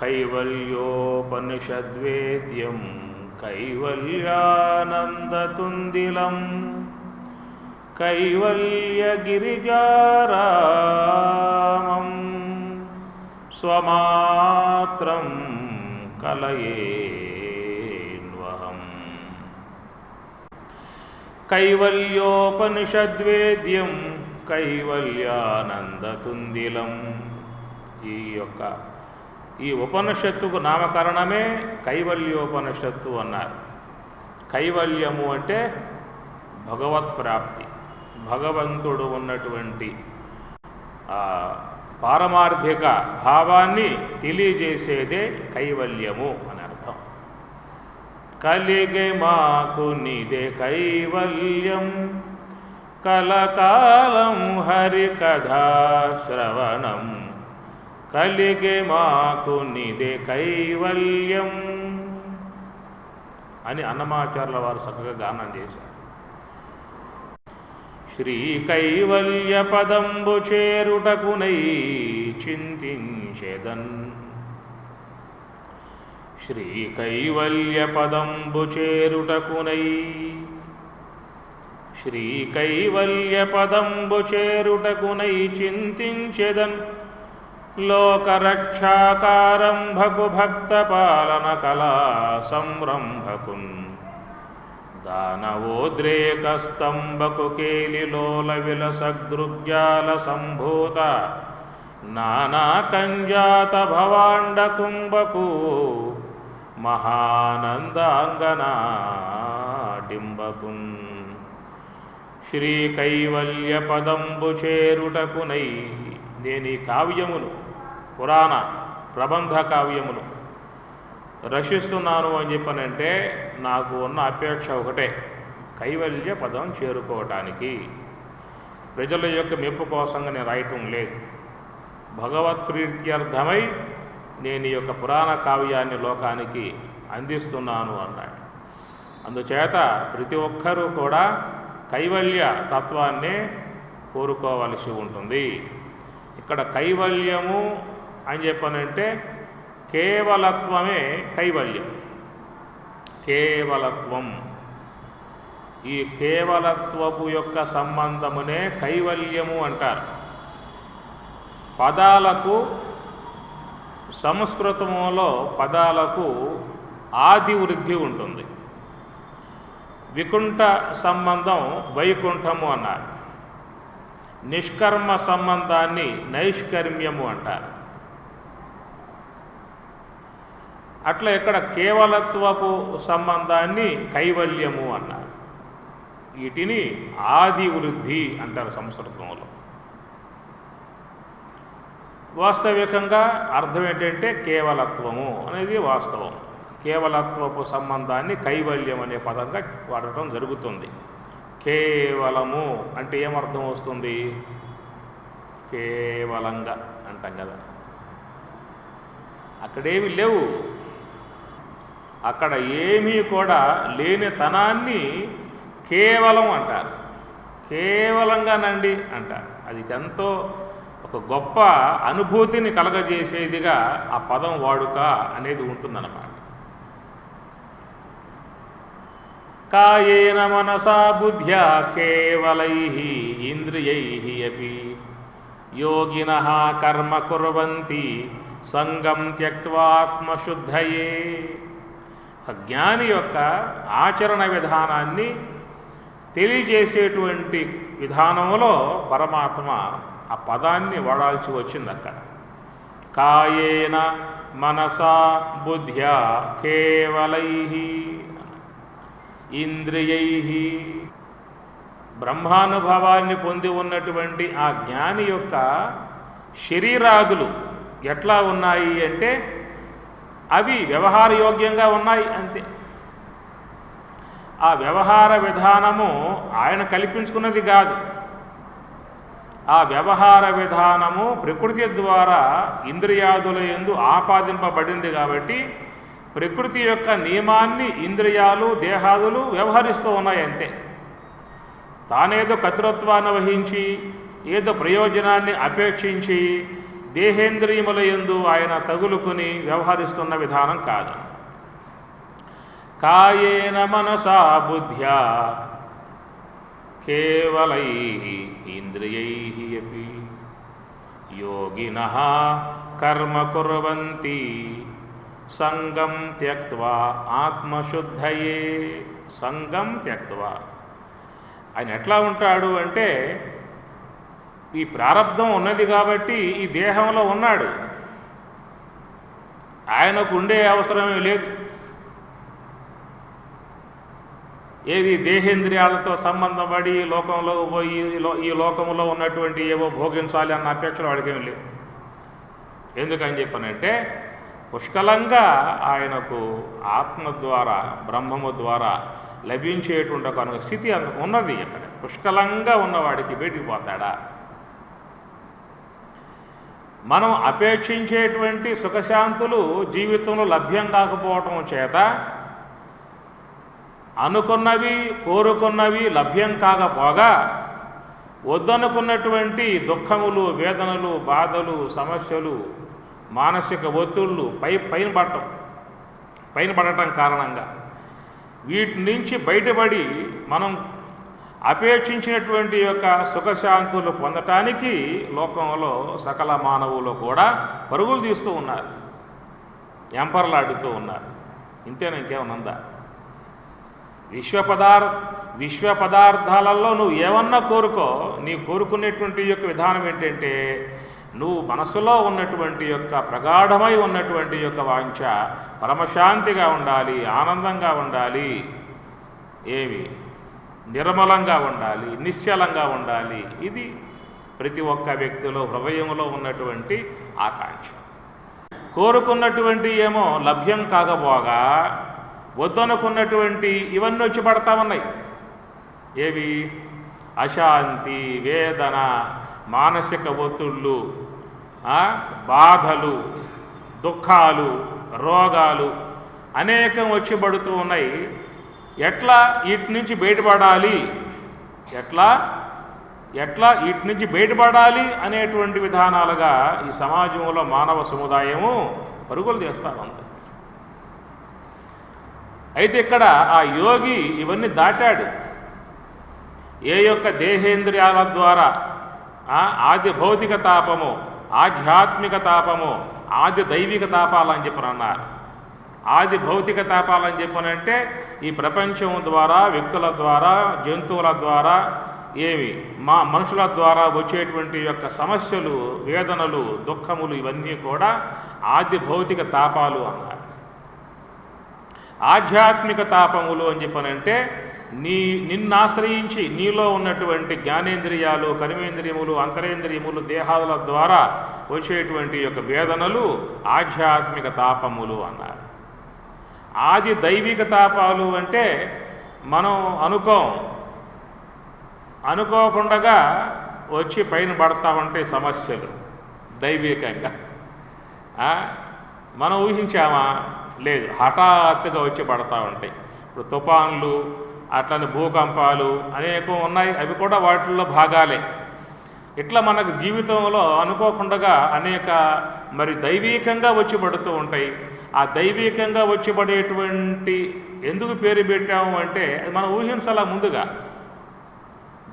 कैवल्योपनिषद्वेद्यं कैवल्यानन्दतुन्दिलं कैवल्यगिरिजारामं स्वमात्रं कलयेन्वहम्। कैवल्योपनिषद्वेद्यं कैवल्यानन्दतुन्दिलं। ఈ ఉపనిషత్తుకు నామకరణమే కైవల్యోపనిషత్తు అన్నారు. కైవల్యము అంటే భగవత్ప్రాప్తి, భగవంతుడు ఉన్నటువంటి పారమార్థిక భావాన్ని తెలియజేసేదే కైవల్యము అని అర్థం. కలిగే మాకు నిదే కైవల్యం కలకాలం హరికథా శ్రవణం. కలిగే మాకు నిదే కైవల్యం అని అన్నమాచార్యుల వారు చక్కగా గానం చేశారు. శ్రీ కైవల్య పదంబు చేరుటకునై చింతించెదన్. శ్రీ కైవల్య పదంబు చేరుటకునై, శ్రీ కైవల్య పదంబు చేరుటకునై చింతించెదన్. లోకరక్షాకారంభకు భక్త పాలన కళా సంరంభకున్. దానవోద్రేకస్తంభకు కేలిలోల విలసదృగ్జాల సంభూత నానా కంజాత భవాండ కుంభకు మహానందాంగనాడింబకున్. శ్రీ కైవల్య పదంబు చేరుటకునై, నేను ఈ కావ్యములు, పురాణ ప్రబంధ కావ్యములు రచిస్తున్నాను అని చెప్పనంటే నాకు ఉన్న అపేక్ష ఒకటే, కైవల్య పదం చేరుకోవటానికి. ప్రజల యొక్క మెప్పు కోసంగా నేను రాయటం లేదు, భగవత్ప్రీత్యర్థమై నేను ఈ యొక్క పురాణ కావ్యాన్ని లోకానికి అందిస్తున్నాను అన్నాడు. అందుచేత ప్రతి ఒక్కరూ కూడా కైవల్య తత్వాన్నే కోరుకోవలసి ఉంటుంది. ఇక్కడ కైవల్యము అని చెప్పనంటే కేవలత్వమే కైవల్యం. కేవలత్వం, ఈ కేవలత్వపు యొక్క సంబంధమునే కైవల్యము అంటారు. పదాలకు, సంస్కృతములో పదాలకు ఆది వృద్ధి ఉంటుంది. వికుంఠ సంబంధం వైకుంఠము అన్నారు. నిష్కర్మ సంబంధాన్ని నైష్కర్మ్యము అంటారు. అట్లా ఇక్కడ కేవలత్వపు సంబంధాన్ని కైవల్యము అన్నారు. వీటిని ఆది వృద్ధి అంటారు సంస్కృతంలో. వాస్తవికంగా అర్థం ఏంటంటే కేవలత్వము అనేది వాస్తవం. కేవలత్వపు సంబంధాన్ని కైవల్యం అనే పదంగా వాడటం జరుగుతుంది. కేవలము అంటే ఏమర్థం వస్తుంది? కేవలంగా అంటాం కదా, అక్కడేమి లేవు, అక్కడ ఏమీ కూడా లేనితనాన్ని కేవలం అంటారు. కేవలంగానండి అంటారు. అది ఎంతో ఒక గొప్ప అనుభూతిని కలగజేసేదిగా ఆ పదం వాడుక అనేది ఉంటుందన్నమాట. కాయేన మనసా బుద్ధ్యా కేవలైః ఇంద్రియైః అపి యోగినః కర్మ కుర్వంతి సంగం త్యక్త్వాత్మశుద్ధయే. జ్ఞాని యొక్క ఆచరణ విధానాన్ని తెలియజేసేటువంటి విధానంలో పరమాత్మ ఆ పదాన్ని వాడాల్సి వచ్చింది అక్కడ. కాయేన మనసా బుద్ధ్యా కేవలైః ఇంద్రియైః. బ్రహ్మానుభవాన్ని పొంది ఉన్నటువంటి ఆ జ్ఞాని యొక్క శరీరాదులు ఎట్లా ఉన్నాయి అంటే అవి వ్యవహారయోగ్యంగా ఉన్నాయి అంతే. ఆ వ్యవహార విధానము ఆయన కల్పించుకున్నది కాదు. ఆ వ్యవహార విధానము ప్రకృతి ద్వారా ఇంద్రియాదుల యందు ఆపాదింపబడింది కాబట్టి ప్రకృతి యొక్క నియమాన్ని ఇంద్రియాలు, దేహాదులు వ్యవహరిస్తూ ఉన్నాయి అంతే. తానేదో కర్తృత్వాన్ని వహించి ఏదో ప్రయోజనాన్ని అపేక్షించి దేహేంద్రియముల యందు ఆయన తగులుకుని వ్యవహరిస్తున్న విధానం కాదు. కాయేన మనసా బుద్ధ్యా కేవలై ఇంద్రియై అపి యోగినః కర్మ కుర్వంతి సంగం త్యక్త్వా ఆత్మశుద్ధయే. సంగం త్యక్త్వా ఆయన ఎట్లా ఉంటాడు అంటే, ఈ ప్రారబ్ధం ఉన్నది కాబట్టి ఈ దేహంలో ఉన్నాడు, ఆయనకు ఉండే అవసరమే లేదు. ఏది దేహేంద్రియాలతో సంబంధం పడి లోకంలో పోయి ఈ లోకంలో ఉన్నటువంటి ఏవో భోగించాలి అన్న అపేక్షలు వాడికేమీ లేవు. ఎందుకని చెప్పనంటే పుష్కలంగా ఆయనకు ఆత్మ ద్వారా బ్రహ్మము ద్వారా లభించేటువంటి ఒక స్థితి అంతకు ఉన్నది. అక్కడ పుష్కలంగా ఉన్నవాడికి బయటికి పోతాడా? మనం అపేక్షించేటువంటి సుఖశాంతులు జీవితంలో లభ్యం కాకపోవటం చేత అనుకున్నవి కోరుకున్నవి లభ్యం కాకపోగా వద్దనుకున్నటువంటి దుఃఖములు, వేదనలు, బాధలు, సమస్యలు, మానసిక ఒత్తిళ్ళు పైన పడటం కారణంగా వీటి నుంచి బయటపడి మనం అపేక్షించినటువంటి యొక్క సుఖశాంతులు పొందటానికి లోకంలో సకల మానవులు కూడా పరుగులు తీస్తూ ఉన్నారు, ఎంపర్లాడుతూ ఉన్నారు. ఇంతేనా? ఇంకేమనుందా? విశ్వ పదార్థాలలో నువ్వు ఏమన్నా కోరుకో, నీ కోరుకునేటువంటి యొక్క విధానం ఏంటంటే నువ్వు మనసులో ఉన్నటువంటి యొక్క ప్రగాఢమై ఉన్నటువంటి యొక్క వాంఛ పరమశాంతిగా ఉండాలి, ఆనందంగా ఉండాలి, ఏమి నిర్మలంగా ఉండాలి, నిశ్చలంగా ఉండాలి. ఇది ప్రతి ఒక్క వ్యక్తిలో హృదయంలో ఉన్నటువంటి ఆకాంక్ష. కోరుకున్నటువంటి ఏమో లభ్యం కాకపోగా వద్దనుకున్నటువంటి ఇవన్నీ వచ్చి పడతా ఉన్నాయి. ఏవి? అశాంతి, వేదన, మానసిక ఒత్తిళ్ళు, బాధలు, దుఃఖాలు, రోగాలు అనేకం వచ్చి పడుతూ ఉన్నాయి. ఎట్లా వీటి నుంచి బయటపడాలి, ఎట్లా వీటి నుంచి బయటపడాలి అనేటువంటి విధానాలుగా ఈ సమాజంలో మానవ సముదాయము పరుగులు చేస్తూ ఉంది. అయితే ఇక్కడ ఆ యోగి ఇవన్నీ దాటాడు. ఏ యొక్క దేహేంద్రియాల ద్వారా ఆది భౌతిక తాపము, ఆధ్యాత్మిక తాపము, ఆది దైవిక తాపాలని చెప్పని అన్నారు. ఆది భౌతిక తాపాలని చెప్పనంటే ఈ ప్రపంచం ద్వారా, వ్యక్తుల ద్వారా, జంతువుల ద్వారా, మనుషుల ద్వారా వచ్చేటువంటి యొక్క సమస్యలు, వేదనలు, దుఃఖములు ఇవన్నీ కూడా ఆది భౌతిక తాపాలు అన్నారు. ఆధ్యాత్మిక తాపములు అని చెప్పనంటే నిన్నాశ్రయించి నీలో ఉన్నటువంటి జ్ఞానేంద్రియాలు, కర్మేంద్రియములు, అంతరేంద్రియములు, దేహాల ద్వారా వచ్చేటువంటి యొక్క వేదనలు ఆధ్యాత్మిక తాపములు అన్నారు. ఆది దైవిక తాపాలు అంటే మనం అనుకోకుండా వచ్చి పైన పడతా ఉంటే సమస్యలు దైవికంగా మనం ఊహించామా? లేదు, హఠాత్తుగా వచ్చి పడతా ఉంటాయి. ఇప్పుడు తుఫాన్లు, అట్లని భూకంపాలు అనేకం ఉన్నాయి, అవి కూడా వాటిల్లో భాగాలే. ఇట్లా మనకు జీవితంలో అనుకోకుండా అనేక దైవీకంగా వచ్చి పడుతూ ఉంటాయి. ఆ దైవీకంగా వచ్చి పడేటువంటి ఎందుకు పేరు పెట్టాము అంటే అది మనం ఊహించాలా ముందుగా.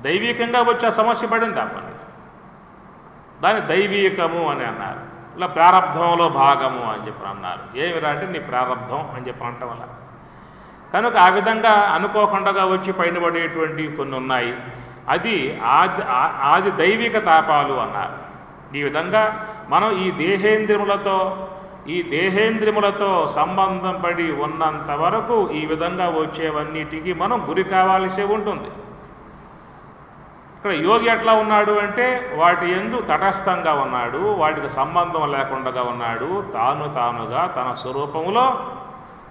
దైవీకంగా వచ్చి ఆ సమస్య పడింది అప్పని దాన్ని దైవీకము అని అన్నారు. ఇలా ప్రారంధంలో భాగము అని చెప్పి అన్నారు. ఏమిరా అంటే నీ ప్రారంధం అని చెప్పి అనటం వల్ల కనుక ఆ విధంగా అనుకోకుండా వచ్చి పైన పడేటువంటి కొన్ని ఉన్నాయి. అది ఆది దైవిక తాపాలు అన్నారు. ఈ విధంగా మనం ఈ దేహేంద్రియములతో సంబంధం పడి ఉన్నంత వరకు ఈ విధంగా వచ్చేవన్నిటికీ మనం గురి కావాల్సి ఉంటుంది. ఇక్కడ యోగి ఎట్లా ఉన్నాడు అంటే వాటి యందు తటస్థంగా ఉన్నాడు, వాటికి సంబంధం లేకుండా ఉన్నాడు, తానుగా తన స్వరూపములో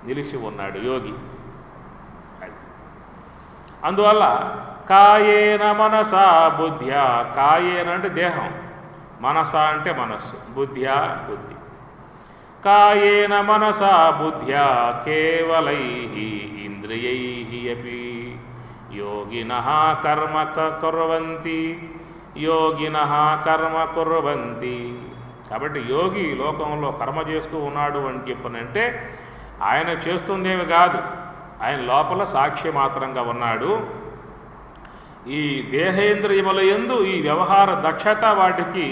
నిలిచి ఉన్నాడు యోగి. అందువల్ల కాయేన మనసా బుద్ధ్యా, కాయేన అంటే దేహం, మనస అంటే మనస్సు, బుద్ధ్యా బుద్ధి. కాయేన మనసా బుద్ధ్యా కేవలై ఇంద్రియై అపి యోగినః కర్మ కుర్వంతి కాబట్టి యోగి లోకంలో కర్మ చేస్తూ ఉన్నాడు అని చెప్పనంటే ఆయన చేస్తుందేమి కాదు, ఆయన లోపల సాక్షి మాత్రంగా ఉన్నాడు. ఈ దేహేంద్రియముల యందు ఈ వ్యవహార దక్షత వాటికి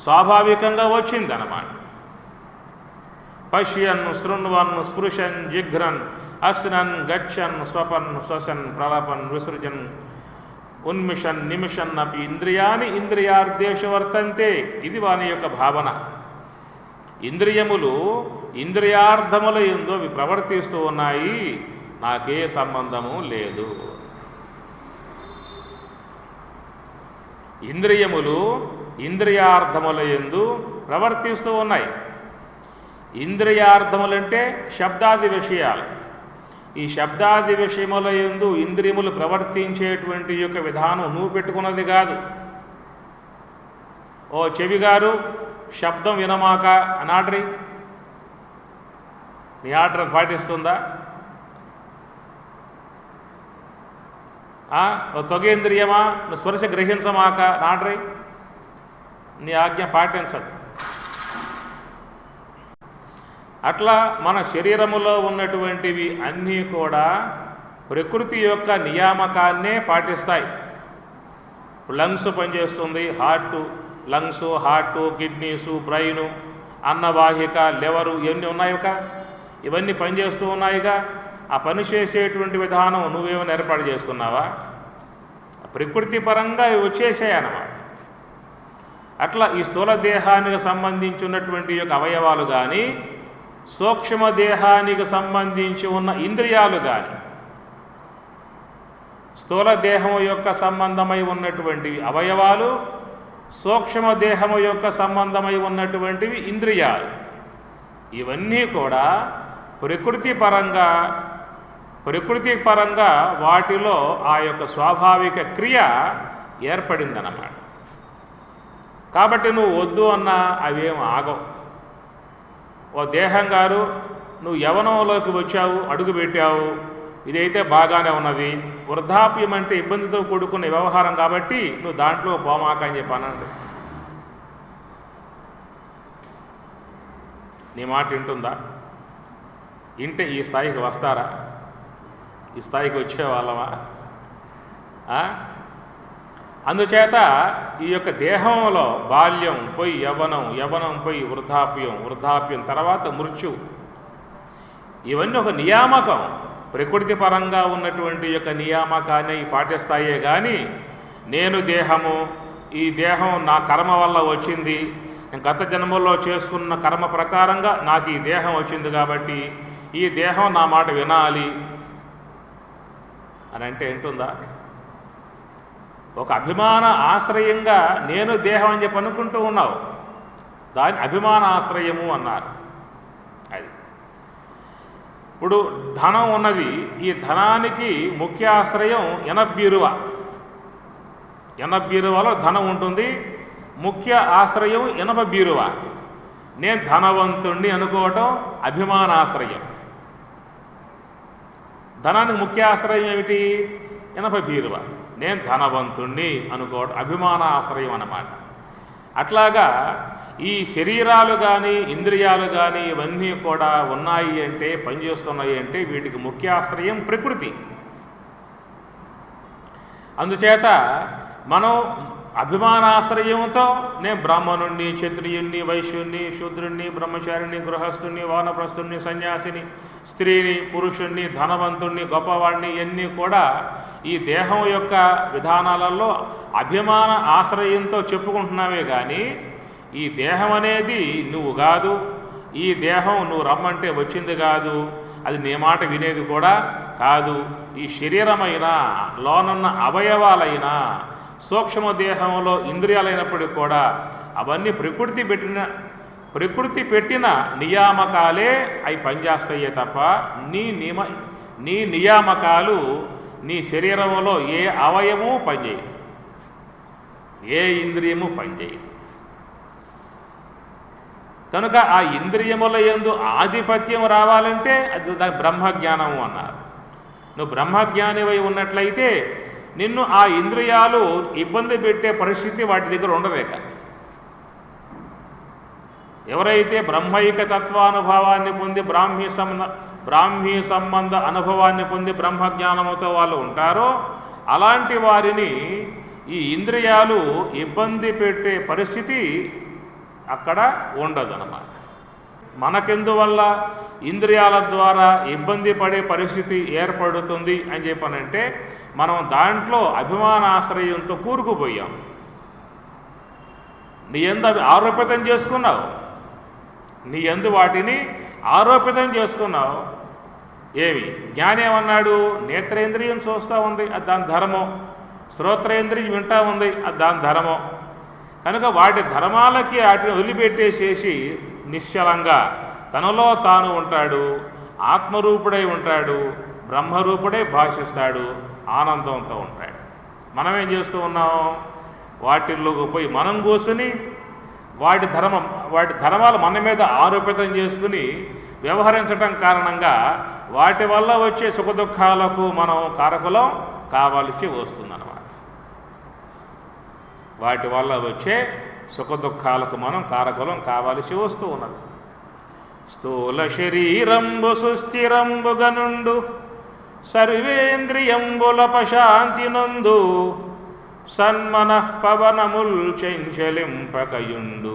స్వాభావికంగా వచ్చిందన్నమాట. పశ్యన్ శృణ్వన్ స్పృశన్ జిఘ్రన్ అస్నన్ గచ్చన్ స్వపన్ శ్వసన్ ప్రలపన్ విసృజన్ ఉన్మిషన్ నిమిషన్ అపి ఇంద్రియాని ఇంద్రియార్థేషు వర్తంతే. ఇది వాని యొక్క భావన. ఇంద్రియములు ఇంద్రియార్థముల యందు అవి ప్రవర్తిస్తూ ఉన్నాయి, నాకే సంబంధము లేదు. ఇంద్రియములు ఇంద్రియార్థముల యందు ప్రవర్తిస్తూ ఉన్నాయి. ఇంద్రియార్థములంటే శబ్దాది విషయాలు. ఈ శబ్దాది విషయముల యందు ఇంద్రియములు ప్రవర్తించేటువంటి యొక్క విధానం నువ్వు పెట్టుకున్నది కాదు. ఓ చెవిగారు శబ్దం వినమాక అని ఆర్డర్, నీ ఆర్డర్ పాటిస్తుందా? ఓ త్వగేంద్రియమా నువ్వు స్పర్శ గ్రహించమాక నాడ్రై, నీ ఆజ్ఞ పాటించదు. అట్లా మన శరీరములో ఉన్నటువంటివి అన్నీ కూడా ప్రకృతి యొక్క నియామకాన్నే పాటిస్తాయి. లంగ్స్ పనిచేస్తుంది, లంగ్స్, హార్టు, కిడ్నీసు, బ్రెయిను, అన్నవాహిక, లివరు ఇవన్నీ ఉన్నాయిగా, ఇవన్నీ పనిచేస్తూ ఉన్నాయిగా. ఆ పని చేసేటువంటి విధానం నువ్వేమైనా ఏర్పాటు చేసుకున్నావా? ప్రకృతి పరంగా వచ్చేసాయి అన్నమాట. అట్లా ఈ స్థూల దేహానికి సంబంధించినటువంటి యొక్క అవయవాలు కానీ, సూక్ష్మ దేహానికి సంబంధించి ఉన్న ఇంద్రియాలు కానీ, స్థూల దేహము యొక్క సంబంధమై ఉన్నటువంటివి అవయవాలు, సూక్ష్మ దేహము యొక్క సంబంధమై ఉన్నటువంటివి ఇంద్రియాలు, ఇవన్నీ కూడా ప్రకృతి పరంగా వాటిలో ఆ యొక్క స్వాభావిక క్రియ ఏర్పడిందన్నమాట. కాబట్టి నువ్వు వద్దు అన్నా అవేం ఆగవు. ఓ దేహం గారు, నువ్వు యవనంలోకి వచ్చావు, అడుగు పెట్టావు, ఇదైతే బాగానే ఉన్నది. వృద్ధాప్యం అంటే ఇబ్బందితో కూడుకున్న వ్యవహారం కాబట్టి నువ్వు దాంట్లో పోమాక అని చెప్పానండి. నీ మాట వింటుందా? ఇంటే ఈ స్థాయికి వస్తారా? ఈ స్థాయికి వచ్చేవాళ్ళమా? అందుచేత ఈ యొక్క దేహంలో బాల్యం పోయి యవ్వనం, యవ్వనం పోయి వృద్ధాప్యం, వృద్ధాప్యం తర్వాత మృత్యు, ఇవన్నీ ఒక నియామకం. ప్రకృతి పరంగా ఉన్నటువంటి యొక్క నియామకాన్ని పాటిస్తాయే కానీ నేను దేహము, ఈ దేహం నా కర్మ వల్ల వచ్చింది, నేను గత జన్మల్లో చేసుకున్న కర్మ ప్రకారంగా నాకు ఈ దేహం వచ్చింది కాబట్టి ఈ దేహం నా మాట వినాలి అని అంటే ఏంటుందా? ఒక అభిమాన ఆశ్రయంగా నేను దేహం అని చెప్పి అనుకుంటూ ఉన్నావు, దాన్ని అభిమాన ఆశ్రయము అన్నారు. అది ఇప్పుడు ధనం ఉన్నది, ఈ ధనానికి ముఖ్య ఆశ్రయం ఎనబీరువ. ఎనబీరువలో ధనం ఉంటుంది, ముఖ్య ఆశ్రయం ఎనభ బీరువ. నేను ధనవంతుణ్ణి అనుకోవటం అభిమానాశ్రయం. ధనానికి ముఖ్య ఆశ్రయం ఏమిటి? ఎనభ బీరువ. నేను ధనవంతుణ్ణి అనుకోవటం అభిమాన ఆశ్రయం అన్నమాట. అట్లాగా ఈ శరీరాలు కానీ ఇంద్రియాలు కానీ ఇవన్నీ కూడా ఉన్నాయి అంటే, పనిచేస్తున్నాయి అంటే వీటికి ముఖ్య ఆశ్రయం ప్రకృతి. అందుచేత మనం అభిమానాశ్రయంతో నేను బ్రాహ్మణుణ్ణి, క్షత్రియుణ్ణి, వైశ్యుణ్ణి, శూద్రుణ్ణి, బ్రహ్మచారిణి, గృహస్థుణ్ణి, వానప్రస్థుణ్ణి, సన్యాసిని, స్త్రీని, పురుషుణ్ణి, ధనవంతుణ్ణి, గొప్పవాడిని ఇవన్నీ కూడా ఈ దేహం యొక్క విధానాలలో అభిమాన ఆశ్రయంతో చెప్పుకుంటున్నావే కానీ ఈ దేహం అనేది నువ్వు కాదు, ఈ దేహం నువ్వు రమ్మంటే వచ్చింది కాదు, అది నీ మాట వినేది కూడా కాదు. ఈ శరీరమైనా, లోనున్న అవయవాలైనా, సూక్ష్మ దేహంలో ఇంద్రియాలైనప్పటికీ కూడా అవన్నీ ప్రకృతి పెట్టిన నియామకాలే అవి పనిచేస్తాయే తప్ప నీ నియామకాలు నీ శరీరంలో ఏ అవయవము పనిచేయదు, ఏ ఇంద్రియము పనిచేయదు. కనుక ఆ ఇంద్రియముల యందు ఆధిపత్యం రావాలంటే అది దాని బ్రహ్మజ్ఞానము అన్నారు. నువ్వు బ్రహ్మజ్ఞానివై ఉన్నట్లయితే నిన్ను ఆ ఇంద్రియాలు ఇబ్బంది పెట్టే పరిస్థితి వాటి దగ్గర ఉండదేక. ఎవరైతే బ్రహ్మైక తత్వానుభవాన్ని పొంది బ్రాహ్మీ సంబంధ అనుభవాన్ని పొంది బ్రహ్మజ్ఞానముతో వాళ్ళు ఉంటారో అలాంటి వారిని ఈ ఇంద్రియాలు ఇబ్బంది పెట్టే పరిస్థితి అక్కడ ఉండదన్నమాట. మనకెందువల్ల ఇంద్రియాల ద్వారా ఇబ్బంది పడే పరిస్థితి ఏర్పడుతుంది అని చెప్పనంటే మనం దాంట్లో అభిమానాశ్రయంతో కూరుకుపోయాం. నీ ఎందు ఆరోపితం చేసుకున్నావు, నీ ఎందు వాటిని ఆరోపితం చేసుకున్నావు. ఏమి జ్ఞానేమన్నాడు? నేత్రేంద్రియం చూస్తూ ఉంది, అది దాని ధర్మం. శ్రోత్రేంద్రియం వింటా ఉంది, అది దాని ధర్మం. కనుక వాటి ధర్మాలకి వాటిని వదిలిపెట్టేసేసి నిశ్చలంగా తనలో తాను ఉంటాడు, ఆత్మరూపుడై ఉంటాడు, బ్రహ్మరూపుడై భాషిస్తాడు, ఆనందంతో ఉంటాడు. మనమేం చేస్తూ ఉన్నాం? వాటిల్లోకి పోయి మనం కూర్చుని వాటి ధర్మాలు మన మీద ఆరోపితం చేసుకుని వ్యవహరించటం కారణంగా వాటి వల్ల వచ్చే సుఖదుఖాలకు మనం కారకులం కావాల్సి వస్తుందన్నమాట. వాటి వల్ల వచ్చే సుఖదుఖాలకు మనం కారకులం కావాల్సి వస్తూ ఉన్నది. స్థూల శరీరంబు సుస్థిరంబుగనుండు సర్వేంద్రియంబుల పశాంతి నందు సన్మనః పవనముల్ చెంచలింపకయుండు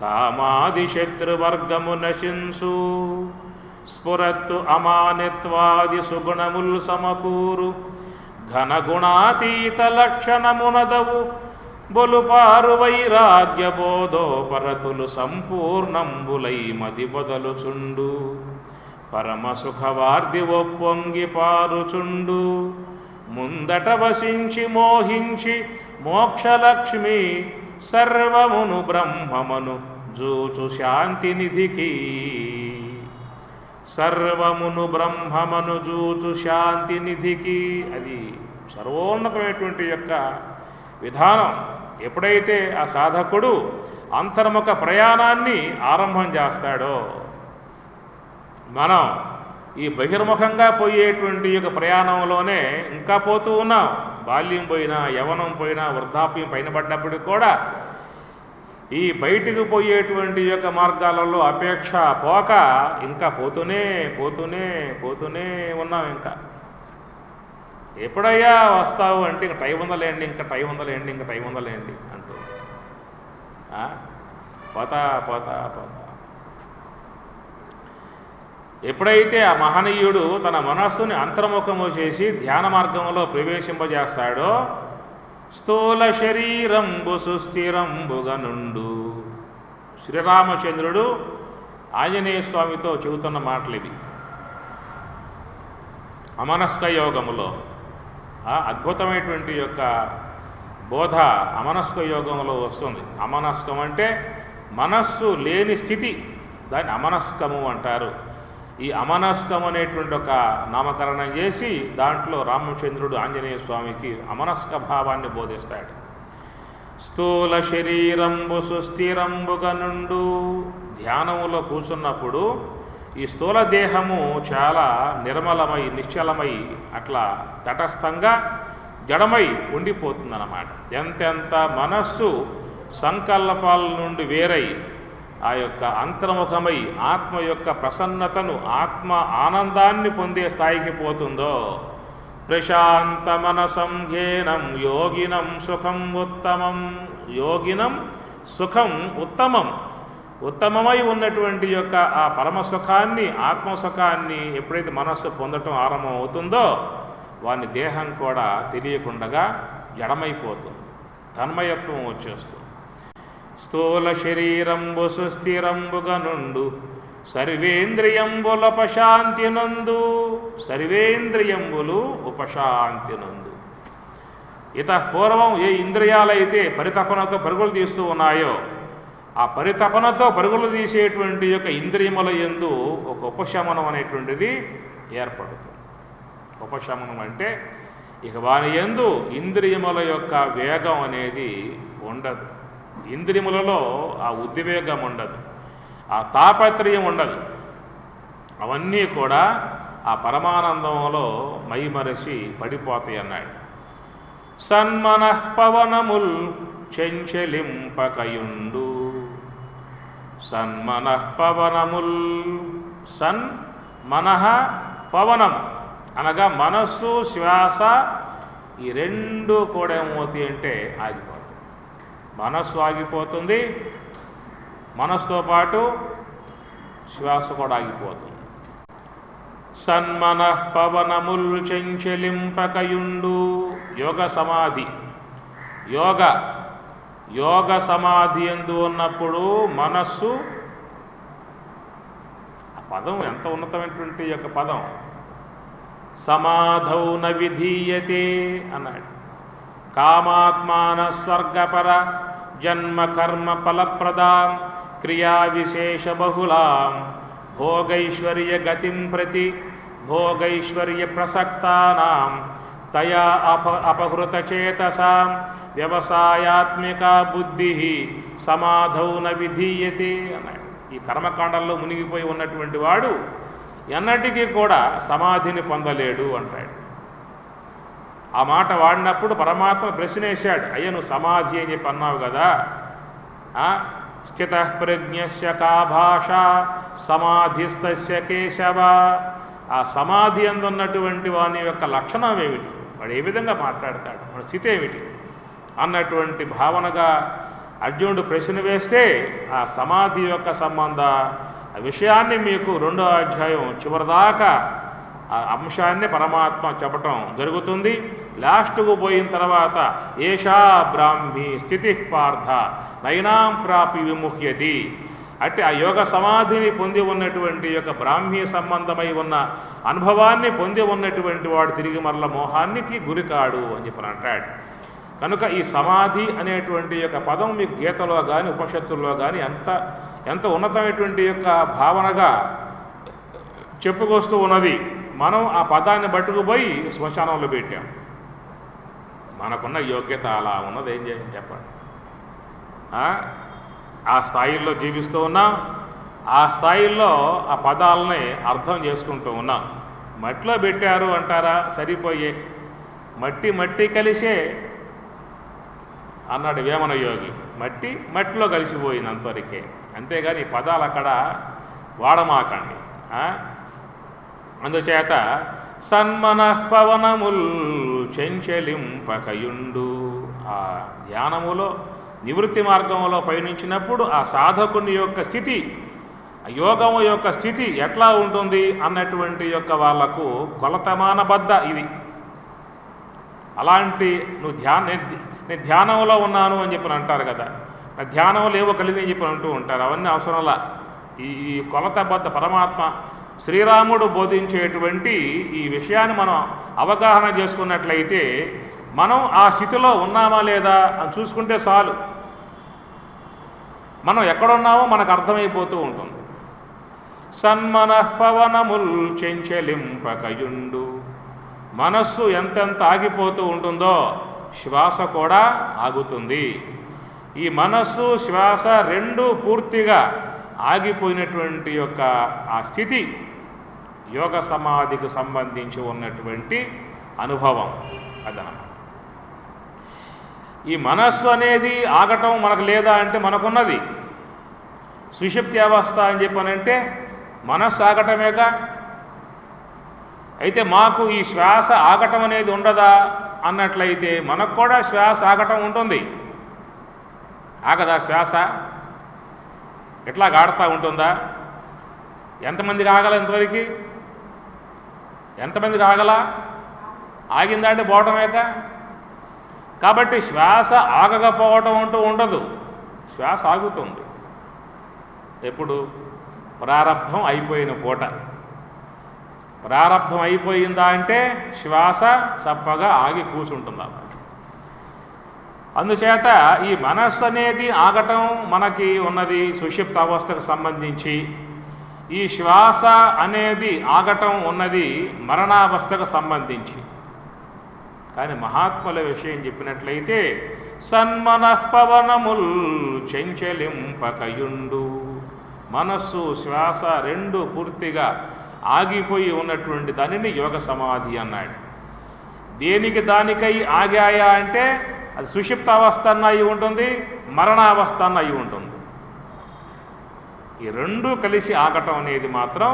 కామాది శత్రువర్గము నశింసు స్ఫురత్తు అమానిత్వాది సుగుణముల్ సమకూరు ఘనగుణాతీత లక్షణమునదవు బొలుపారు వైరాగ్య బోధోపరతులు సంపూర్ణంబులై మది బొదలుచుండు పరమసుఖవార్ది ఒప్పొంగి పారుచుండు ముందట వసించి మోహించి మోక్షలక్ష్మి సర్వమును బ్రహ్మమును జూచు శాంతినిధికి సర్వమును బ్రహ్మమును జూచు శాంతినిధికి. అది సర్వోన్నతమైనటువంటి యొక్క విధానం. ఎప్పుడైతే ఆ సాధకుడు అంతర్ముఖ ప్రయాణాన్ని ఆరంభం చేస్తాడో, మనం ఈ బహిర్ముఖంగా పోయేటువంటి యొక్క ప్రయాణంలోనే ఇంకా పోతూ ఉన్నాం. బాల్యం పోయినా, యవనం పోయినా, వృద్ధాప్యం పైన పడ్డప్పటికి కూడా ఈ బయటికి పోయేటువంటి యొక్క మార్గాలలో అపేక్ష పోక ఇంకా పోతూనే పోతూనే పోతూనే ఉన్నాం. ఇంకా ఎప్పుడయ్యా వస్తావు అంటే ఇంకా టైం ఉందలేండి, ఇంకా టైం ఉందలేండి, ఇంకా టైం ఉందలేండి అంటూ పోతా పోతా పోతా. ఎప్పుడైతే ఆ మహనీయుడు తన మనస్సుని అంతర్ముఖము చేసి ధ్యాన మార్గంలో ప్రవేశింపజేస్తాడో స్థూల శరీరంబు సుస్థిరంబుగనుండు. శ్రీరామచంద్రుడు ఆంజనేయ స్వామితో చెబుతున్న మాటలు ఇవి. అమనస్క యోగములో అద్భుతమైనటువంటి యొక్క బోధ అమనస్క యోగంలో వస్తుంది. అమనస్కం అంటే మనస్సు లేని స్థితి, దాన్ని అమనస్కము అంటారు. ఈ అమనస్కం అనేటువంటి ఒక నామకరణం చేసి దాంట్లో రామచంద్రుడు ఆంజనేయ స్వామికి అమనస్క భావాన్ని బోధిస్తాడు. స్థూల శరీరంబు సుస్థిరంబుగనుండు. ధ్యానములో కూర్చున్నప్పుడు ఈ స్థూల దేహము చాలా నిర్మలమై నిశ్చలమై అట్లా తటస్థంగా జడమై ఉండిపోతుందన్నమాట. ఎంతెంత మనస్సు సంకల్పాల నుండి వేరై ఆ యొక్క అంతర్ముఖమై ఆత్మ యొక్క ప్రసన్నతను, ఆత్మ ఆనందాన్ని పొందే స్థాయికి పోతుందో ప్రశాంత మనసం ఘేనం యోగినం సుఖం ఉత్తమం. యోగినం సుఖం ఉత్తమం. ఉత్తమమై ఉన్నటువంటి యొక్క ఆ పరమసుఖాన్ని, ఆత్మసుఖాన్ని ఎప్పుడైతే మనస్సు పొందటం ఆరంభం అవుతుందో వాని దేహం కూడా తెలియకుండా జడమైపోతుంది, తన్మయత్వం వచ్చేస్తుంది. స్థూల శరీరంబు సుస్థిరంబుగనుండు సర్వేంద్రియంబుల ఉపశాంతి నందు. సర్వేంద్రియంబులు ఉపశాంతి నందు. పూర్వం ఏ ఇంద్రియాలైతే పరితపనతో పరుగులు తీస్తూ ఉన్నాయో ఆ పరితపనతో పరుగులు తీసేటువంటి యొక్క ఇంద్రియముల యందు ఒక ఉపశమనం అనేటువంటిది ఏర్పడుతుంది. ఉపశమనం అంటే ఇక వాని యందు ఇంద్రియముల యొక్క వేగం అనేది ఉండదు. ఇంద్రియములలో ఆ ఉద్వేగం ఉండదు, ఆ తాపత్రయం ఉండదు. అవన్నీ కూడా ఆ పరమానందంలో మైమరసి పడిపోతాయి అన్నాడు. సన్మనః పవనముల్ చెంచలింపకయుండు. సన్మనః పవనముల్. సన్ మనః పవనం అనగా మనస్సు శ్వాస ఈ రెండు కూడా ఏమవుతాయి అంటే ఆగిపోతుంది. మనస్సు ఆగిపోతుంది, మనస్సుతో పాటు శ్వాస కూడా ఆగిపోతుంది. సన్మనః పవనముల్ చెంచలింపకయుండు. యోగ సమాధి. యోగ సమాధి ఎందు ఉన్నప్పుడు మనస్సు, ఆ పదం ఎంత ఉన్నతమైనటువంటి యొక్క పదం. సమాధౌ న విధీయతే అన్నాడు. కామాత్మాన స్వర్గపర జన్మ కర్మ ఫలప్రదాం క్రియా విశేష బహుళాం భోగైశ్వర్య గతిం ప్రతి భోగైశ్వర్య ప్రసక్తానాం తయా అపహృత చేతసాం వ్యవసాయాత్మిక బుద్ధి సమాధౌ న విధీయతే అన్నాడు. ఈ కర్మకాండంలో మునిగిపోయి ఉన్నటువంటి వాడు ఎన్నటికీ కూడా సమాధిని పొందలేడు అంటాడు. ఆ మాట వాడినప్పుడు పరమాత్మ ప్రశ్న వేశాడు, అయ్యా నువ్వు సమాధి అని చెప్పి అన్నావు కదా, స్థితః ప్రజ్ఞస్య కా భాష సమాధిస్తస్య కేశవ. ఆ సమాధి అందున్నటువంటి వాని యొక్క లక్షణం ఏమిటి, వాడు ఏ విధంగా మాట్లాడతాడు, వాడి స్థితి ఏమిటి అన్నటువంటి భావనగా అర్జునుడు ప్రశ్న వేస్తే ఆ సమాధి యొక్క సంబంధ విషయాన్ని మీకు 2వ అధ్యాయం చివరిదాకా ఆ అంశాన్ని పరమాత్మ చెప్పటం జరుగుతుంది. లాస్ట్కు పోయిన తర్వాత ఏషా బ్రాహ్మీ స్థితి పార్థ నైనాం ప్రాపి విముహ్యతి. అంటే ఆ యోగ సమాధిని పొంది ఉన్నటువంటి యొక్క బ్రాహ్మీ సంబంధమై ఉన్న అనుభవాన్ని పొంది ఉన్నటువంటి వాడు తిరిగి మరల మోహానికి గురికాడు అని చెప్పి అంటాడు. కనుక ఈ సమాధి అనేటువంటి యొక్క పదం మీకు గీతలో కానీ ఉపనిషత్తుల్లో కానీ ఎంత ఉన్నతమైనటువంటి యొక్క భావనగా చెప్పుకొస్తూ ఉన్నది. మనం ఆ పదాన్ని పట్టుకుపోయి శ్మశానంలో పెట్టాం. మనకున్న యోగ్యత అలా ఉన్నది, ఏం చేయాలి చెప్పండి. ఆ స్థాయిల్లో జీవిస్తూ ఉన్నాం, ఆ స్థాయిల్లో ఆ పదాలని అర్థం చేసుకుంటూ ఉన్నాం. మట్టిలో పెట్టారు అంటారా, సరిపోయే మట్టి కలిసే అన్నాడు వేమన యోగి. మట్టిలో కలిసిపోయింది అంతవరకే, అంతేగాని ఈ పదాలు అక్కడ వాడమాకండి. అందుచేత సన్మనః పవనముల్ చెంచలింపకయుండు. ఆ ధ్యానములో నివృత్తి మార్గంలో పయనించినప్పుడు ఆ సాధకుని యొక్క స్థితి, యోగము యొక్క స్థితి ఎట్లా ఉంటుంది అన్నటువంటి యొక్క వాళ్లకు కొలతమానబద్ద ఇది. అలాంటి నేను ధ్యానంలో ఉన్నాను అని చెప్పి అంటారు కదా, ధ్యానంలో ఏవో కలిగి అని చెప్పి అంటూ ఉంటారు. అవన్నీ అవసరంలా. ఈ కొలతబద్ధ పరమాత్మ శ్రీరాముడు బోధించేటువంటి ఈ విషయాన్ని మనం అవగాహన చేసుకున్నట్లయితే మనం ఆ స్థితిలో ఉన్నామా లేదా అని చూసుకుంటే చాలు, మనం ఎక్కడున్నామో మనకు అర్థమైపోతూ ఉంటుంది. సన్మనః పవనముల్ చెంచలింపకయుండు. మనస్సు ఎంతెంత ఆగిపోతూ ఉంటుందో శ్వాస కూడా ఆగుతుంది. ఈ మనస్సు శ్వాస రెండు పూర్తిగా ఆగిపోయినటువంటి యొక్క ఆ స్థితి యోగ సమాధికి సంబంధించి ఉన్నటువంటి అనుభవం అదనమాట. ఈ మనస్సు అనేది ఆగటం మనకు లేదా అంటే మనకున్నది. సుషుప్తి అవస్థ అని చెప్పనంటే మనస్సు ఆగటమేగా. అయితే మాకు ఈ శ్వాస ఆగటం అనేది ఉండదా అన్నట్లయితే మనకు కూడా శ్వాస ఆగటం ఉంటుంది. ఆగదా శ్వాస? ఎట్లా ఆడుతూ ఉంటుందా? ఎంతమందికి ఆగల ఇంతవరకు? ఎంతమందికి ఆగలా? ఆగిందా అంటే పోవటమేక. కాబట్టి శ్వాస ఆగకపోవటం అంటూ ఉండదు, శ్వాస ఆగుతుంది. ఎప్పుడు? ప్రారబ్ధం అయిపోయిన పూట. ప్రారబ్ధం అయిపోయిందా అంటే శ్వాస చప్పగా ఆగి కూర్చుంటుందా. అందుచేత ఈ మనస్సు అనేది ఆగటం మనకి ఉన్నది సుషుప్త అవస్థకు సంబంధించి. ఈ శ్వాస అనేది ఆగటం ఉన్నది మరణావస్థకు సంబంధించి. కానీ మహాత్ముల విషయం చెప్పినట్లయితే సన్మనః పవనముల్ చెంచలింపకయుండు. మనస్సు శ్వాస రెండు పూర్తిగా ఆగిపోయి ఉన్నటువంటి దానిని యోగ సమాధి అన్నాడు. దేనికి దానికై ఆగాయా అంటే అది సుషుప్త అవస్థ అన్న అయి ఉంటుంది, మరణావస్థ అన్న అయి ఉంటుంది. ఈ రెండూ కలిసి ఆగటం అనేది మాత్రం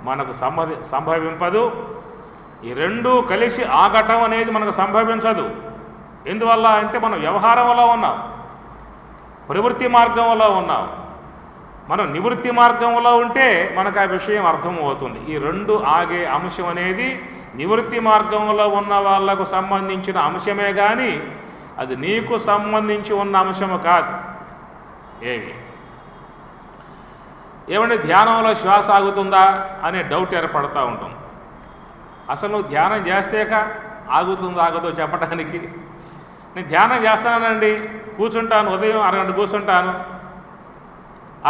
మనకు సంభవింపదు. ఈ రెండూ కలిసి ఆగటం అనేది మనకు సంభవించదు. ఎందువల్ల అంటే మనం వ్యవహారంలో ఉన్నాం, ప్రవృత్తి మార్గంలో ఉన్నాం. మనం నివృత్తి మార్గంలో ఉంటే మనకు ఆ విషయం అర్థమవుతుంది. ఈ రెండు ఆగే అంశం అనేది నివృత్తి మార్గంలో ఉన్న వాళ్లకు సంబంధించిన అంశమే కానీ అది నీకు సంబంధించి ఉన్న అంశము కాదు. ఏమంటే ధ్యానంలో శ్వాస ఆగుతుందా అనే డౌట్ ఏర్పడుతూ ఉంటుంది. అసలు నువ్వు ధ్యానం చేస్తేక ఆగుతుందో ఆగదో చెప్పడానికి. నేను ధ్యానం చేస్తానండి, కూర్చుంటాను, ఉదయం అరగంట కూర్చుంటాను.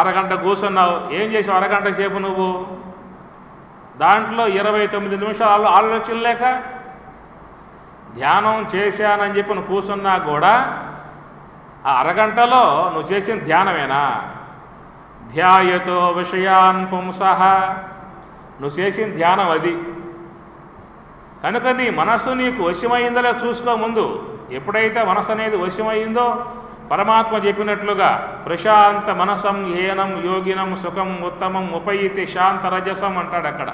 అరగంట కూర్చున్నావు, ఏం చేసావు అరగంట సేపు నువ్వు? దాంట్లో 29 నిమిషాలు ఆలోచన లేక ధ్యానం చేశానని చెప్పి నువ్వు కూర్చున్నా కూడా ఆ అరగంటలో నువ్వు చేసిన ధ్యానమేనా? ధ్యాయతో విషయాన్ పుంసః, నువ్వు చేసిన ధ్యానం అది. కనుక నీ మనస్సు నీకు వశమైందో చూసుకో ముందు. ఎప్పుడైతే మనసు అనేది వశమైందో పరమాత్మ చెప్పినట్లుగా ప్రశాంత మనసం ఏనం యోగినం సుఖం ఉత్తమం ఉపయితి శాంతరజసం అంటాడు అక్కడ.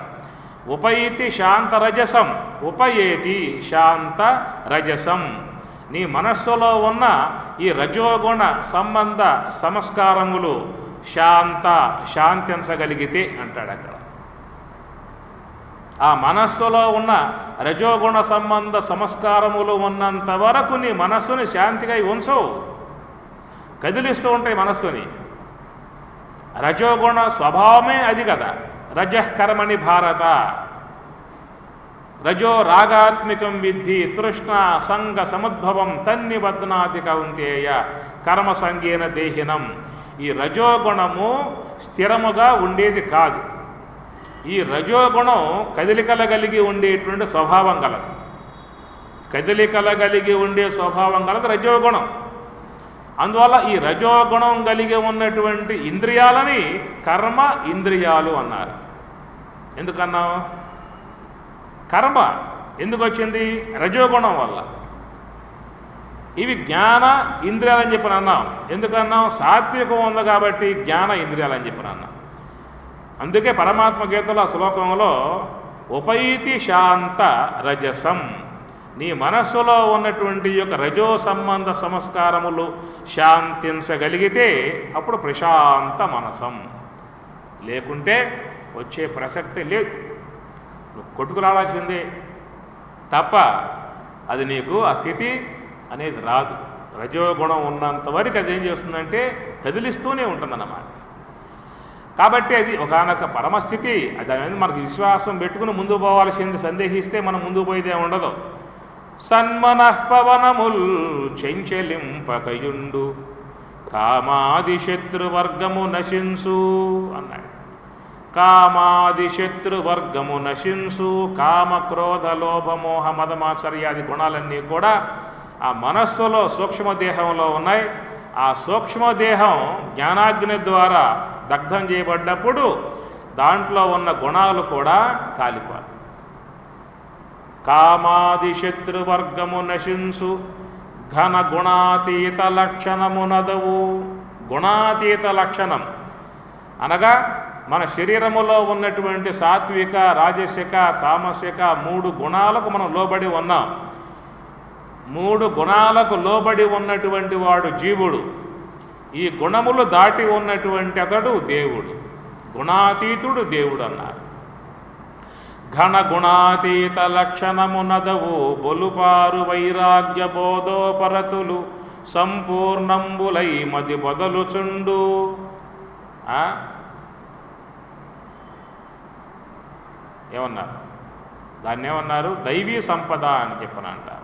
ఉపయితి శాంతరజసం, ఉపయేతి శాంతరజసం. నీ మనస్సులో ఉన్న ఈ రజోగుణ సంబంధ సంస్కారములు శాంతించగలిగితే అంటాడు అక్కడ. ఆ మనస్సులో ఉన్న రజోగుణ సంబంధ సంస్కారములు ఉన్నంత వరకు నీ మనస్సుని శాంతిగా ఉంచవు, కదిలిస్తూ ఉంటాయి మనస్సుని. రజోగుణ స్వభావమే అది కదా. రజః కర్మణి భారత, రజో రాగాత్మికం విద్ధి తృష్ణ సంగ సముద్భవం తన్నిబధ్నాతి కౌంతేయ కర్మ సంగేన దేహినం. ఈ రజోగుణము స్థిరముగా ఉండేది కాదు. ఈ రజోగుణం కదలికల కలిగి ఉండేటువంటి స్వభావం కలదు. కదలికల కలిగి ఉండే స్వభావం కలదు రజోగుణం. అందువల్ల ఈ రజోగుణం కలిగి ఉన్నటువంటి ఇంద్రియాలని కర్మ ఇంద్రియాలు అన్నారు. ఎందుకన్నావు? కర్మ ఎందుకు వచ్చింది? రజోగుణం వల్ల. ఇవి జ్ఞాన ఇంద్రియాలని చెప్పి అన్నాం. ఎందుకన్నాం? సాత్వికం ఉంది కాబట్టి జ్ఞాన ఇంద్రియాలని చెప్పి అన్నాం. అందుకే పరమాత్మ గీతలో శ్లోకంలో ఉపైతి శాంత రజసం, నీ మనస్సులో ఉన్నటువంటి యొక్క రజో సంబంధ సంస్కారములు శాంతించగలిగితే అప్పుడు ప్రశాంత మనసం. లేకుంటే వచ్చే ప్రసక్తి లేదు. నువ్వు కొట్టుకురావాల్సిందే తప్ప అది నీకు ఆ స్థితి అనేది రాదు. రజోగుణం ఉన్నంత వరకు అది ఏం చేస్తుందంటే కదిలిస్తూనే ఉంటుందన్నమాట. కాబట్టి అది ఒకనొక పరమస్థితి. దాని మీద మనకు విశ్వాసం పెట్టుకుని ముందుకు పోవాల్సింది. సందేహిస్తే మనం ముందుకు పోయేదే ఉండదు. సన్మనః పవనముల్ చెంచెలింపకయుండు కామాది శత్రువర్గము నశింసు అన్నాడు. కామాది శత్రువర్గము నశింసు. కామ క్రోధ లోభ మోహ మదమాచర్యాది గుణాలన్నీ కూడా ఆ మనస్సులో సూక్ష్మదేహంలో ఉన్నాయి. ఆ సూక్ష్మదేహం జ్ఞానాగ్ని ద్వారా దగ్ధం చేయబడ్డప్పుడు దాంట్లో ఉన్న గుణాలు కూడా కాలిపోయి కామాది శత్రువర్గము నశింసు ఘన గుణాతీత లక్షణమునదవు. గుణాతీత లక్షణం అనగా మన శరీరములో ఉన్నటువంటి సాత్విక రాజసిక తామసిక 3 గుణాలకు మనం లోబడి ఉన్నాం. 3 గుణాలకు లోబడి ఉన్నటువంటి వాడు జీవుడు. ఈ గుణములు దాటి ఉన్నటువంటి అతడు దేవుడు. గుణాతీతుడు దేవుడు అన్నారు. ఘన గుణాతీత లక్షణమునదవు బొలుపారు వైరాగ్య బోధోపరతులు సంపూర్ణంబులై మది బదలుచుండు. ఏమన్నారు? దాన్ని ఏమన్నారు? దైవీ సంపద అని చెప్పనంటారు.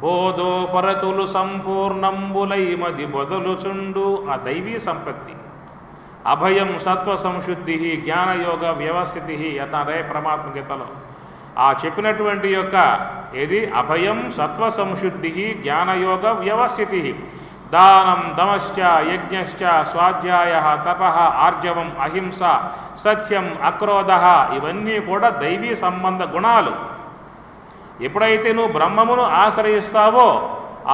బోధోపరతులు సంపూర్ణంబులై మది బదలుచుండు. ఆ దైవీ సంపత్తి. అభయం సత్వ సంశుద్ధి జ్ఞానయోగ వ్యవస్థితి అన్నారే పరమాత్మ గీతలో. ఆ చెప్పినటువంటి యొక్క ఏది? అభయం సత్వ సంశుద్ధి జ్ఞానయోగ వ్యవస్థితి. దానం దమశ్చ యజ్ఞశ్చ స్వాధ్యాయ తప ఆర్జవం అహింస సత్యం అక్రోధ ఇవన్నీ కూడా దైవీ సంబంధ గుణాలు. ఎప్పుడైతే నువ్వు బ్రహ్మమును ఆశ్రయిస్తావో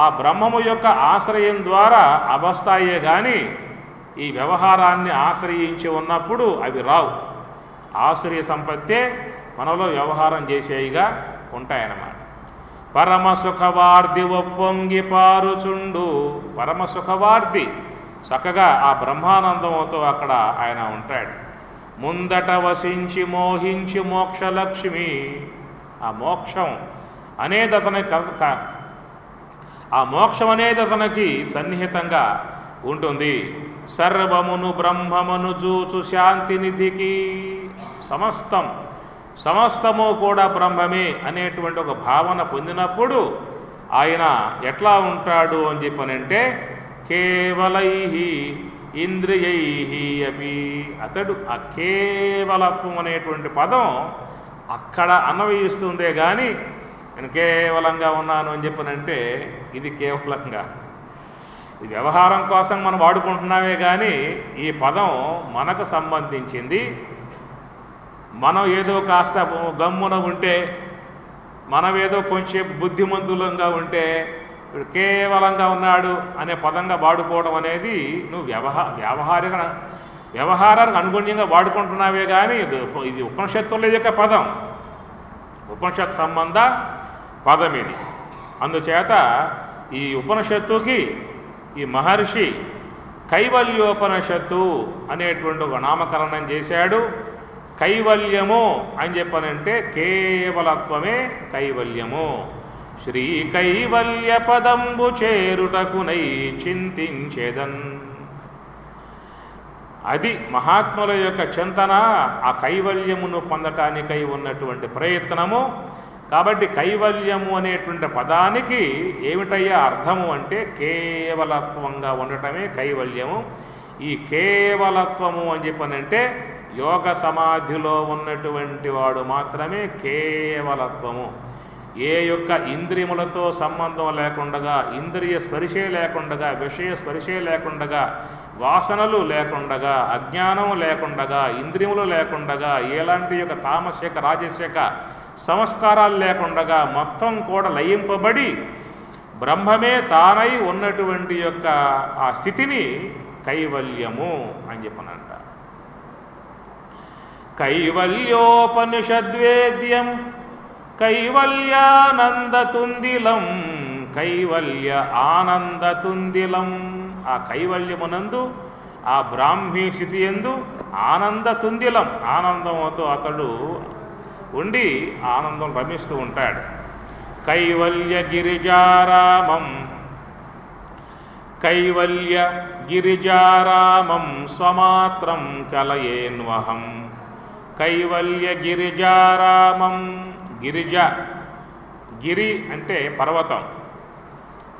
ఆ బ్రహ్మము యొక్క ఆశ్రయం ద్వారా అవస్థాయే కానీ ఈ వ్యవహారాన్ని ఆశ్రయించి ఉన్నప్పుడు అవి రావు. ఆశ్రయ సంపత్తే మనలో వ్యవహారం చేసేయిగా ఉంటాయన్నమాట. పరమ సుఖవార్ది ఒప్పొంగి పారుచుండు. పరమ సుఖవార్ది చక్కగా ఆ బ్రహ్మానందంతో అక్కడ ఆయన ఉంటాడు. ముందట వసించి మోహించి మోక్షలక్ష్మి. ఆ మోక్షం అనేది అతనికి సన్నిహితంగా ఉంటుంది. సర్వమును బ్రహ్మమును జూచు శాంతినిధికి. సమస్తము కూడా బ్రహ్మమే అనేటువంటి ఒక భావన పొందినప్పుడు ఆయన ఎట్లా ఉంటాడు అని చెప్పనంటే కేవలై ఇంద్రియై అపి. అతడు ఆ కేవలత్వం అనేటువంటి పదం అక్కడ అన్వయిస్తుందే కానీ నేను కేవలంగా ఉన్నాను అని చెప్పనంటే ఇది కేవలంగా ఇది వ్యవహారం కోసం మనం వాడుకుంటున్నామే కానీ ఈ పదం మనకు సంబంధించింది. మనం ఏదో కాస్త గమ్మున ఉంటే, మనం ఏదో కొంచెం బుద్ధిమంతులంగా ఉంటే కేవలంగా ఉన్నాడు అనే పదంగా వాడుకోవడం అనేది నువ్వు వ్యవహారానికి అనుగుణ్యంగా వాడుకుంటున్నావే కానీ ఇది ఉపనిషత్తుల యొక్క పదం, ఉపనిషత్ సంబంధ పదం ఇది. అందుచేత ఈ ఉపనిషత్తుకి ఈ మహర్షి కైవల్యోపనిషత్తు అనేటువంటి ఒక నామకరణం చేశాడు. కైవల్యము అని చెప్పనంటే కేవలత్వమే కైవల్యము. శ్రీ కైవల్య పదంబు చేరుటకునై చింతించెదన్. అది మహాత్ముల యొక్క చింతన, ఆ కైవల్యమును పొందటానికై ఉన్నటువంటి ప్రయత్నము. కాబట్టి కైవల్యము అనేటువంటి పదానికి ఏమిటయ్యా అర్థము అంటే కేవలత్వంగా ఉండటమే కైవల్యము. ఈ కేవలత్వము అని చెప్పనంటే యోగ సమాధిలో ఉన్నటువంటి వాడు మాత్రమే కేవలత్వము. ఏ యొక్క ఇంద్రియములతో సంబంధం లేకుండగా, ఇంద్రియ స్పర్శే లేకుండగా, విషయ స్పర్శే లేకుండగా, వాసనలు లేకుండగా, అజ్ఞానము లేకుండగా, ఇంద్రియములు లేకుండగా, ఎలాంటి యొక్క తామసిక రాజసిక సంస్కారాలు లేకుండగా మొత్తం కూడా లయింపబడి బ్రహ్మమే తానై ఉన్నటువంటి యొక్క ఆ స్థితిని కైవల్యము అని చెప్పనంట. కైవల్యోపనిషద్వేద్యం కైవల్యానందతుందిలం. కైవల్య ఆనందతుందిలం. ఆ కైవల్యమునందు, ఆ బ్రాహ్మీ స్థితి యందు ఆనందతుందిలం, ఆనందంతో అతడు ఉండి ఆనందం రమిస్తూ ఉంటాడు. కైవల్య గిరిజారామం. కైవల్య గిరిజారామం స్వమాత్రం కలయేన్వహం. కైవల్య గిరిజారామం. గిరిజ, గిరి అంటే పర్వతం,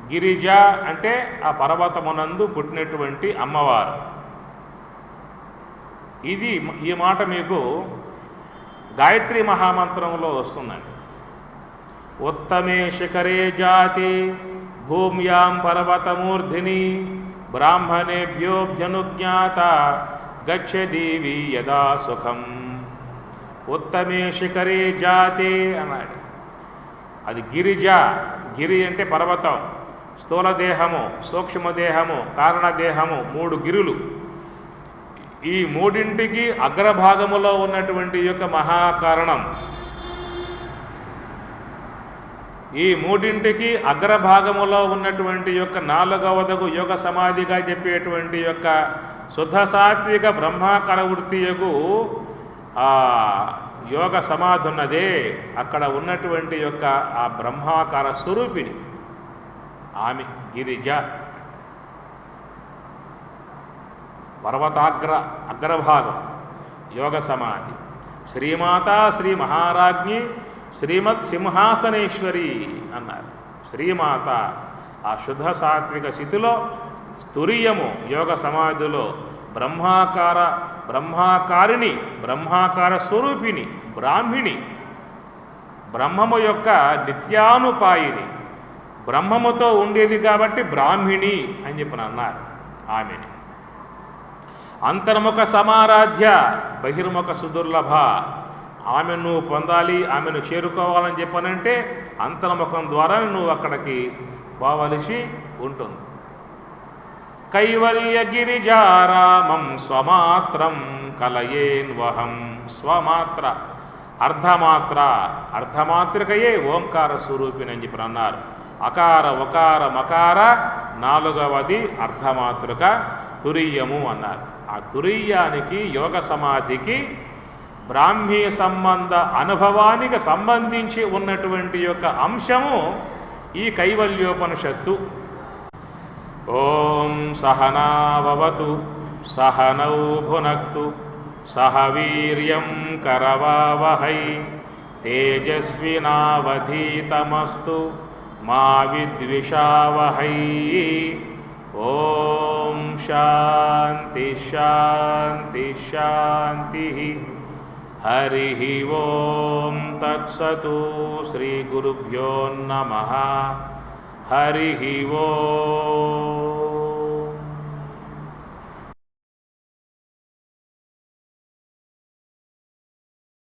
గిరిజ అంటే ఆ పర్వతమునందు పుట్టినటువంటి అమ్మవారు. ఈ మాట మీకు గాయత్రి మహామంత్రంలో వస్తుందండి. ఉత్తమే శిఖరే జాతి భూమ్యాం పర్వతమూర్ధిని బ్రాహ్మణేభ్యోభ్యనుజ్ఞాత గచ్చదేవి యదా సుఖం. ఉత్తమే శిఖరే జాతే అన్నాడు. అది గిరిజ. గిరి అంటే పర్వతం, స్థూలదేహము, సూక్ష్మదేహము, కారణదేహము, 3 గిరులు. ఈ మూడింటికి అగ్రభాగములో ఉన్నటువంటి యొక్క మహాకారణం, ఈ మూడింటికి అగ్రభాగములో ఉన్నటువంటి యొక్క 4వదగు యోగ సమాధిగా చెప్పేటువంటి యొక్క శుద్ధ సాత్విక బ్రహ్మాకార వృత్తియగు యోగ సమాధి ఉన్నదే, అక్కడ ఉన్నటువంటి యొక్క ఆ బ్రహ్మాకార స్వరూపిణి ఆమె గిరిజ. అగ్రభాగం యోగ సమాధి. శ్రీమాత శ్రీ మహారాజ్ఞి శ్రీమత్ సింహాసనేశ్వరి అన్నారు. శ్రీమాత ఆ శుద్ధ సాత్విక స్థితిలో, తురియము యోగ సమాధిలో బ్రహ్మాకారిణి, బ్రహ్మాకార స్వరూపిణి, బ్రాహ్మిణి, బ్రహ్మము యొక్క నిత్యానుపాయిని, బ్రహ్మముతో ఉండేది కాబట్టి బ్రాహ్మిణి అని చెప్పిన అన్నారు ఆమెని. అంతర్ముఖ సమారాధ్య బహిర్ముఖ సుదుర్లభ. ఆమెను నువ్వు పొందాలి, ఆమెను చేరుకోవాలని చెప్పనంటే అంతర్ముఖం ద్వారా నువ్వు అక్కడికి పోవలసి ఉంటుంది. కైవల్యగిరిజారామం స్వమాత్రం కలయేన్వహం. స్వమాత్ర అర్ధమాత్రికయే ఓంకార స్వరూపిణని చెప్పి అన్నారు. అకార ఉకార మకార నాలుగవది అర్ధమాతృక తురీయము అన్నారు. ఆ తురీయానికి యోగ సమాధికి బ్రాహ్మీ సంబంధ అనుభవానికి సంబంధించి ఉన్నటువంటి యొక్క అంశము ఈ కైవల్యోపనిషత్తు. ఓం సహనావవతు సహనౌ భునక్తు సహ వీర్యం కరవావహై తేజస్వినావధీతమస్తు మా విద్విషావహై. ఓం శాంతి శాంతి శాంతి. హరి ఓం తత్సతు. శ్రీ గురుభ్యో నమః. హరి ఓం.